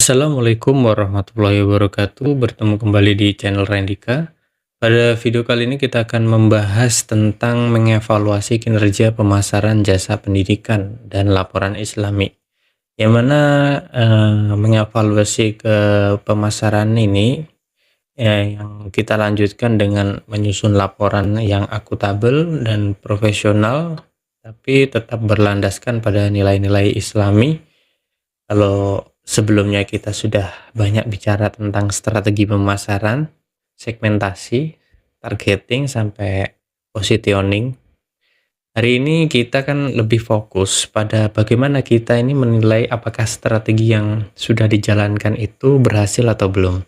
Assalamualaikum warahmatullahi wabarakatuh. Bertemu kembali di channel Rendika. Pada video kali ini kita akan membahas tentang mengevaluasi kinerja pemasaran jasa pendidikan dan laporan Islami. Yang mana mengevaluasi ke pemasaran ini yang kita lanjutkan dengan menyusun laporan yang akuntabel dan profesional, tapi tetap berlandaskan pada nilai-nilai Islami. Kalau sebelumnya kita sudah banyak bicara tentang strategi pemasaran, segmentasi, targeting, sampai positioning. Hari ini kita kan lebih fokus pada bagaimana kita ini menilai apakah strategi yang sudah dijalankan itu berhasil atau belum.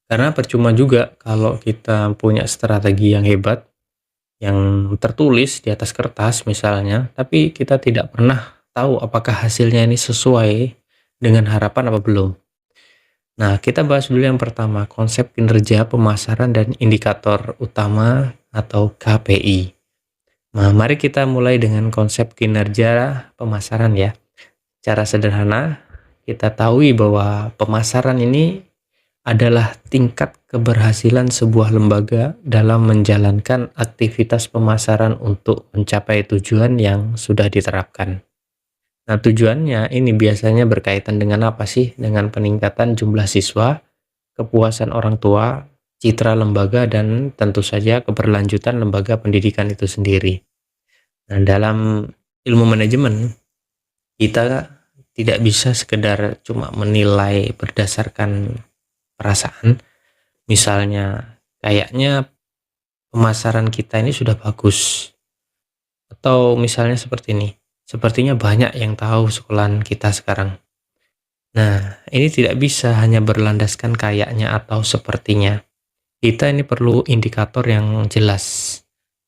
Karena percuma juga kalau kita punya strategi yang hebat, yang tertulis di atas kertas misalnya, tapi kita tidak pernah tahu apakah hasilnya ini sesuai dengan harapan apa belum. Nah, kita bahas dulu yang pertama, konsep kinerja pemasaran dan indikator utama atau KPI. Nah, mari kita mulai dengan konsep kinerja pemasaran ya. Cara sederhana, kita tahu bahwa pemasaran ini adalah tingkat keberhasilan sebuah lembaga dalam menjalankan aktivitas pemasaran untuk mencapai tujuan yang sudah diterapkan. Nah, tujuannya ini biasanya berkaitan dengan apa sih? Dengan peningkatan jumlah siswa, kepuasan orang tua, citra lembaga, dan tentu saja keberlanjutan lembaga pendidikan itu sendiri. Nah, dalam ilmu manajemen, kita tidak bisa sekedar cuma menilai berdasarkan perasaan. Misalnya, kayaknya pemasaran kita ini sudah bagus. Atau misalnya seperti ini, sepertinya banyak yang tahu sekolahan kita sekarang. Nah, ini tidak bisa hanya berlandaskan kayaknya atau sepertinya. Kita ini perlu indikator yang jelas,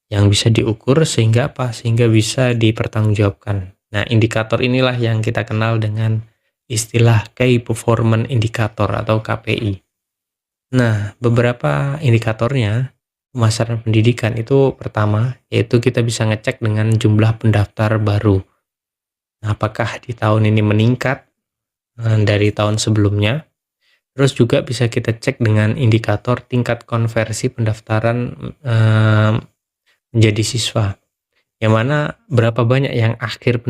yang bisa diukur sehingga apa? Sehingga bisa dipertanggungjawabkan. Nah, indikator inilah yang kita kenal dengan istilah Key Performance Indicator atau KPI. Nah, beberapa indikatornya pemasaran pendidikan itu pertama, yaitu kita bisa ngecek dengan jumlah pendaftar baru. Nah, apakah di tahun ini meningkat dari tahun sebelumnya? Terus juga bisa kita cek dengan indikator tingkat konversi pendaftaran menjadi siswa. Yang mana berapa banyak yang akhir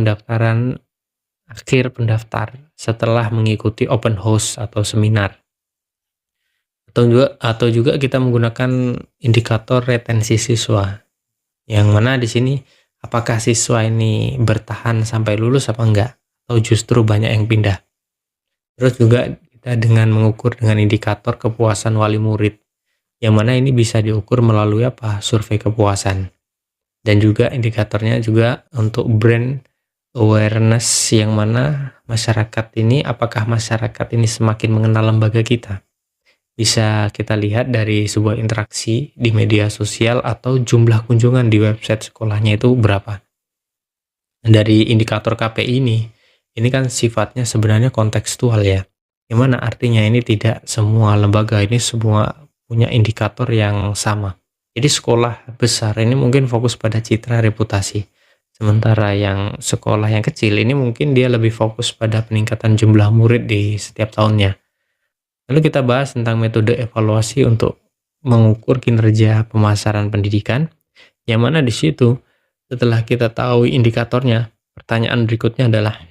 pendaftar setelah mengikuti open house atau seminar. Atau juga kita menggunakan indikator retensi siswa, yang mana di sini apakah siswa ini bertahan sampai lulus apa enggak, atau justru banyak yang pindah. Terus juga kita dengan mengukur dengan indikator kepuasan wali murid, yang mana ini bisa diukur melalui apa? Survei kepuasan. Dan juga indikatornya juga untuk brand awareness, yang mana masyarakat ini, apakah masyarakat ini semakin mengenal lembaga kita. Bisa kita lihat dari sebuah interaksi di media sosial atau jumlah kunjungan di website sekolahnya itu berapa. Dari indikator KPI ini kan sifatnya sebenarnya kontekstual ya. Yang mana artinya ini tidak semua lembaga ini semua punya indikator yang sama. Jadi sekolah besar ini mungkin fokus pada citra reputasi. Sementara yang sekolah yang kecil ini mungkin dia lebih fokus pada peningkatan jumlah murid di setiap tahunnya. Lalu kita bahas tentang metode evaluasi untuk mengukur kinerja pemasaran pendidikan, yang mana di situ setelah kita tahu indikatornya, pertanyaan berikutnya adalah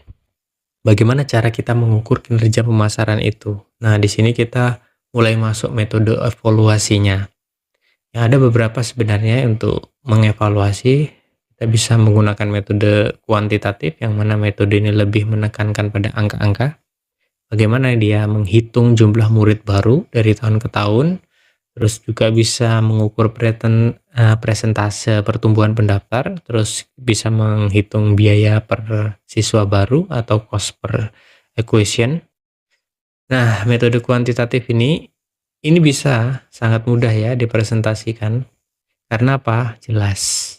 bagaimana cara kita mengukur kinerja pemasaran itu. Nah, di sini kita mulai masuk metode evaluasinya. Yang ada beberapa sebenarnya untuk mengevaluasi. Kita bisa menggunakan metode kuantitatif, yang mana metode ini lebih menekankan pada angka-angka. Bagaimana dia menghitung jumlah murid baru dari tahun ke tahun, terus juga bisa mengukur presentase pertumbuhan pendaftar, terus bisa menghitung biaya per siswa baru atau cost per acquisition. Nah, metode kuantitatif ini bisa sangat mudah ya dipresentasikan. Karena apa? Jelas.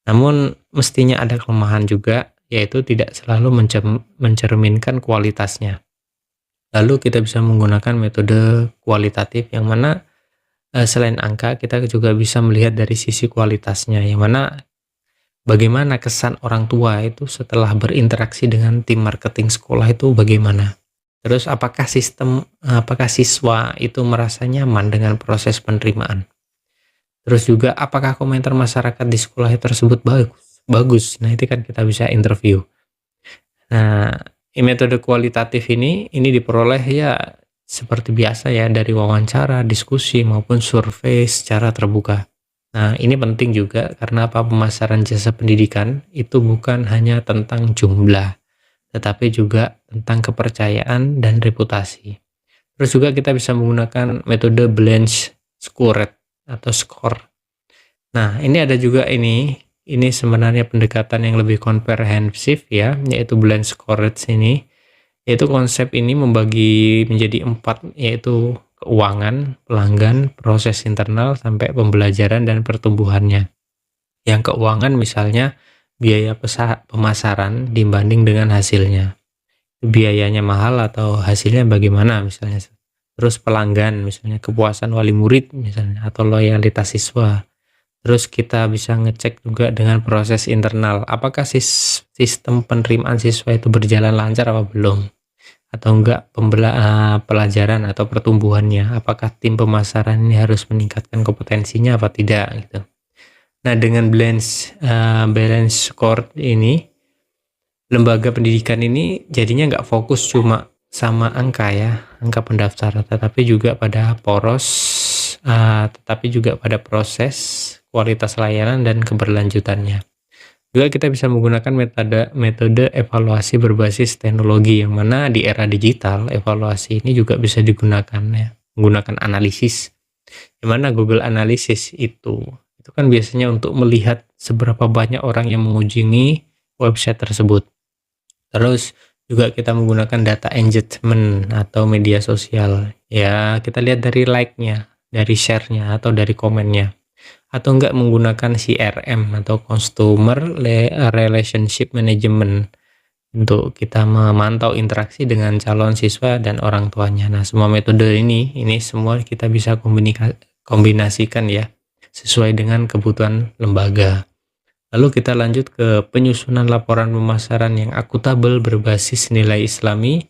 Namun mestinya ada kelemahan juga, yaitu tidak selalu mencerminkan kualitasnya. Lalu kita bisa menggunakan metode kualitatif, yang mana selain angka kita juga bisa melihat dari sisi kualitasnya, yang mana bagaimana kesan orang tua itu setelah berinteraksi dengan tim marketing sekolah itu bagaimana. Terus apakah siswa itu merasa nyaman dengan proses penerimaan? Terus juga apakah komentar masyarakat di sekolah tersebut bagus? Bagus. Nah, itu kan kita bisa interview. Nah, metode kualitatif ini diperoleh ya seperti biasa ya dari wawancara, diskusi maupun survei secara terbuka. Nah, ini penting juga karena apa, pemasaran jasa pendidikan itu bukan hanya tentang jumlah, tetapi juga tentang kepercayaan dan reputasi. Terus juga kita bisa menggunakan metode Blanche Scored atau SCORE. Nah, ini ada juga ini sebenarnya pendekatan yang lebih komprehensif ya, yaitu Blanche Scored ini. Yaitu konsep ini membagi menjadi 4, yaitu keuangan, pelanggan, proses internal, sampai pembelajaran dan pertumbuhannya. Yang keuangan misalnya biaya pemasaran dibanding dengan hasilnya. Biayanya mahal atau hasilnya bagaimana misalnya. Terus pelanggan misalnya kepuasan wali murid misalnya atau loyalitas siswa. Terus kita bisa ngecek juga dengan proses internal, apakah sistem penerimaan siswa itu berjalan lancar apa belum, atau enggak pelajaran atau pertumbuhannya, apakah tim pemasaran ini harus meningkatkan kompetensinya apa tidak gitu. Nah, dengan balance score ini, lembaga pendidikan ini jadinya nggak fokus cuma sama angka ya, angka pendaftaran, tetapi juga pada proses, kualitas layanan dan keberlanjutannya. Juga kita bisa menggunakan metode evaluasi berbasis teknologi, yang mana di era digital evaluasi ini juga bisa digunakan ya, menggunakan analisis. Yang mana Google Analysis itu kan biasanya untuk melihat seberapa banyak orang yang mengunjungi website tersebut. Terus juga kita menggunakan data engagement atau media sosial. Ya, kita lihat dari like-nya, dari share-nya atau dari komennya. Atau enggak menggunakan CRM atau Customer Relationship Management untuk kita memantau interaksi dengan calon siswa dan orang tuanya. Nah, semua metode ini semua kita bisa kombinasikan ya sesuai dengan kebutuhan lembaga. Lalu kita lanjut ke penyusunan laporan pemasaran yang akuntabel berbasis nilai Islami.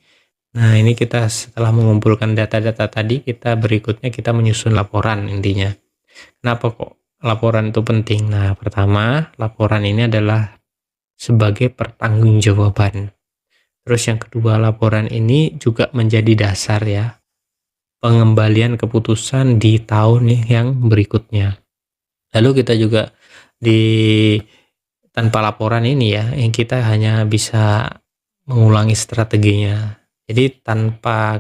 Nah, ini kita setelah mengumpulkan data-data tadi, berikutnya kita menyusun laporan intinya. Kenapa kok laporan itu penting? Nah, pertama, laporan ini adalah sebagai pertanggungjawaban. Terus yang kedua, laporan ini juga menjadi dasar ya pengembalian keputusan di tahun yang berikutnya. Lalu kita juga tanpa laporan ini ya, yang kita hanya bisa mengulangi strateginya. Jadi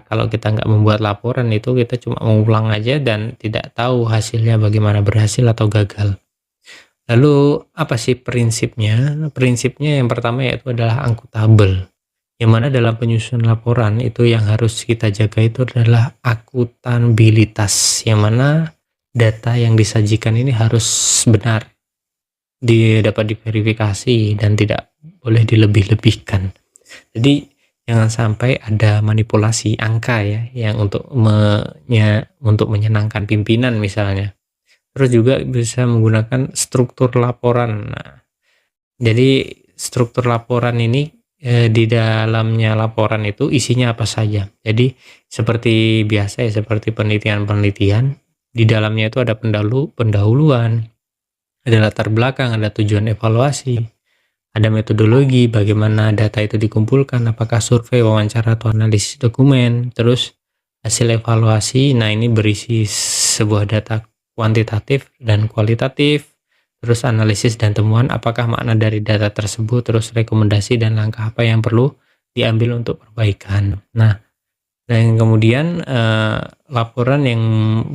kalau kita nggak membuat laporan itu, kita cuma mengulang aja dan tidak tahu hasilnya bagaimana, berhasil atau gagal. Lalu apa sih prinsipnya? Prinsipnya yang pertama yaitu adalah akuntabel. Yang mana dalam penyusunan laporan itu yang harus kita jaga itu adalah akuntabilitas. Yang mana data yang disajikan ini harus benar, dapat diverifikasi dan tidak boleh dilebih-lebihkan. Jadi jangan sampai ada manipulasi angka ya, yang untuk menyenangkan pimpinan misalnya. Terus juga bisa menggunakan struktur laporan. Nah, jadi struktur laporan ini di dalamnya laporan itu isinya apa saja. Jadi seperti biasa ya, seperti penelitian, di dalamnya itu ada pendahuluan, ada latar belakang, ada tujuan evaluasi, ada metodologi, bagaimana data itu dikumpulkan, apakah survei, wawancara, atau analisis dokumen, terus hasil evaluasi. Nah, ini berisi sebuah data kuantitatif dan kualitatif, terus analisis dan temuan, apakah makna dari data tersebut, terus rekomendasi dan langkah apa yang perlu diambil untuk perbaikan. Nah, dan kemudian laporan yang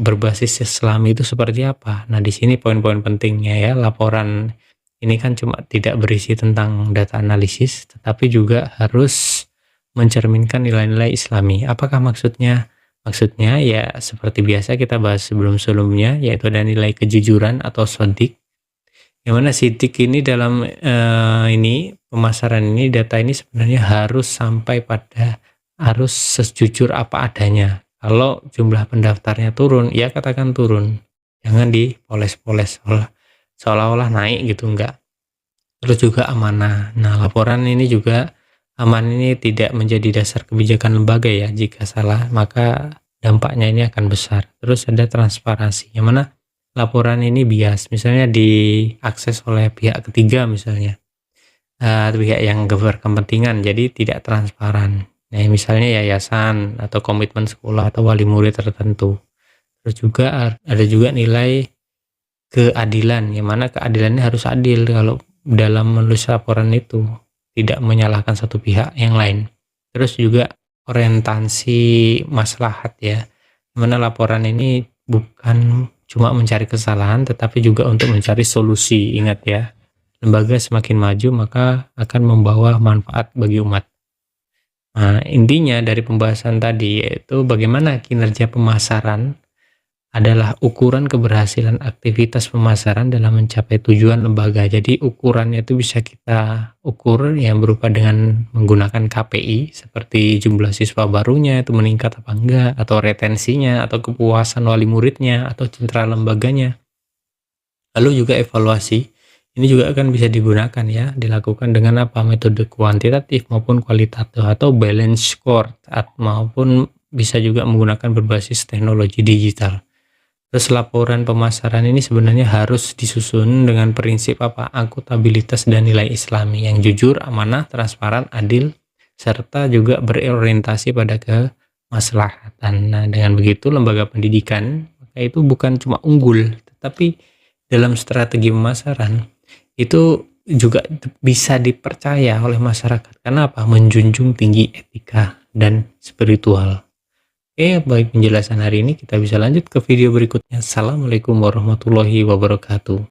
berbasis Islami itu seperti apa? Nah, di sini poin-poin pentingnya ya. Laporan ini kan cuma tidak berisi tentang data analisis, tetapi juga harus mencerminkan nilai-nilai Islami. Apakah maksudnya? Maksudnya ya seperti biasa kita bahas sebelum-sebelumnya, yaitu ada nilai kejujuran atau sodik. Yang mana sidik ini dalam pemasaran ini, data ini sebenarnya harus sejujur apa adanya. Kalau jumlah pendaftarnya turun, ya katakan turun. Jangan dipoles-poles seolah-olah naik gitu, enggak. Terus juga amanah. Nah, laporan ini juga Aman ini tidak menjadi dasar kebijakan lembaga ya, jika salah maka dampaknya ini akan besar. Terus ada transparansi, yang mana laporan ini bias, misalnya diakses oleh pihak ketiga misalnya, pihak yang berkepentingan, jadi tidak transparan. Nah, misalnya yayasan atau komitmen sekolah atau wali murid tertentu. Terus juga ada juga nilai keadilan, yang mana keadilannya harus adil kalau dalam menulis laporan itu, tidak menyalahkan satu pihak yang lain. Terus juga orientasi maslahat ya, yang mana laporan ini bukan cuma mencari kesalahan tetapi juga untuk mencari solusi. Ingat ya, lembaga semakin maju maka akan membawa manfaat bagi umat. Nah, intinya dari pembahasan tadi yaitu bagaimana kinerja pemasaran adalah ukuran keberhasilan aktivitas pemasaran dalam mencapai tujuan lembaga. Jadi ukurannya itu bisa kita ukur yang berupa dengan menggunakan KPI seperti jumlah siswa barunya itu meningkat apa enggak, atau retensinya, atau kepuasan wali muridnya, atau citra lembaganya. Lalu juga evaluasi. Ini juga akan bisa digunakan ya, dilakukan dengan apa? Metode kuantitatif maupun kualitatif atau balance score, maupun bisa juga menggunakan berbasis teknologi digital. Terus laporan pemasaran ini sebenarnya harus disusun dengan prinsip apa? Akuntabilitas dan nilai Islami yang jujur, amanah, transparan, adil, serta juga berorientasi pada kemaslahatan. Nah, dengan begitu lembaga pendidikan maka itu bukan cuma unggul, tetapi dalam strategi pemasaran itu juga bisa dipercaya oleh masyarakat. Karena apa? Menjunjung tinggi etika dan spiritual. Oke, baik penjelasan hari ini kita bisa lanjut ke video berikutnya. Assalamualaikum warahmatullahi wabarakatuh.